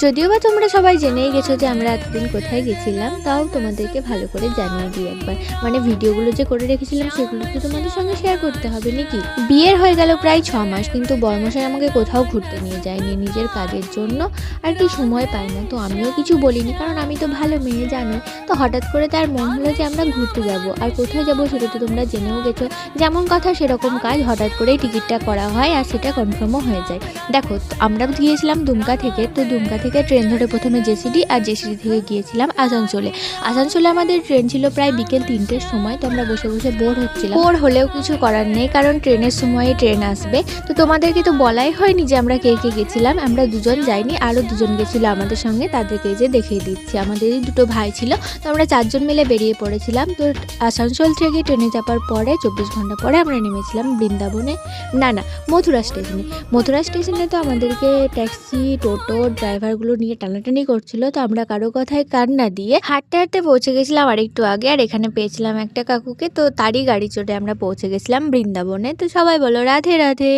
যদিও বা তোমরা সবাই জেনেই গেছো যে আমরা এতদিন কোথায় গেছিলাম, তাও তোমাদেরকে ভালো করে জানিয়ে দিই একবার। মানে ভিডিওগুলো যে করে রেখেছিলাম সেগুলো তো তোমাদের সঙ্গে শেয়ার করতে হবে নাকি। বিয়ের হয়ে গেল প্রায় 6 মাস, কিন্তু বরমশাই আমাকে কোথাও ঘুরতে নিয়ে যায়নি, নিজের কাজের জন্য আর কি সময় পাই না। তো আমিও কিছু বলিনি, কারণ আমি তো ভালো মেয়ে জানোই। তো হঠাৎ করে তার মন হলো যে আমরা ঘুরতে যাব, আর কোথায় যাব সেটা তো তোমরা জেনেও গেছো। যেমন কথা সেরকম কাজ, হঠাৎ করেই টিকিটটা করা হয় আর সেটা কনফার্মও হয়ে যায়। দেখো, আমরা গিয়েছিলাম দুমকা থেকে, তো দুমকা থেকে ট্রেন ধরে প্রথমে জেসিডি, আর জেসিডি থেকে গিয়েছিলাম আসানসোলে। আসানসোলে আমাদের ট্রেন ছিল প্রায় বিকেল 3টের সময়। তো আমরা বসে বসে বোর হচ্ছিলাম, বোর হলেও কিছু করার নেই, কারণ ট্রেনের সময়ে ট্রেন আসবে। তো তোমাদেরকে তো বলাই হয়নি যে আমরা কে কে গেছিলাম। আমরা দুজন যাইনি, আরও দুজন গেছিলো আমাদের সঙ্গে, তাদেরকে যে দেখিয়ে দিচ্ছি। আমাদেরই দুটো ভাই ছিল, তো আমরা 4জন মিলে বেরিয়ে পড়েছিলাম। তো আসানসোল থেকে ট্রেনে চাপার পরে 24 ঘন্টা পরে আমরা নেমেছিলাম বৃন্দাবনে, না মথুরা স্টেশনে। মথুরা স্টেশনে তো আমাদেরকে ট্যাক্সি, টোটো ড্রাইভারগুলো নিয়ে টানাটানি করছিল। তো আমরা কারো কথায় কান না দিয়ে হাঁটতে হাঁটতে পৌঁছে গেছিলাম আরেকটু আগে, আর এখানে পেয়েছিলাম একটা কাকুকে। তো তারই গাড়ি চড়ে আমরা পৌঁছে গেছিলাম বৃন্দাবনে। তো সবাই বলো রাধে রাধে।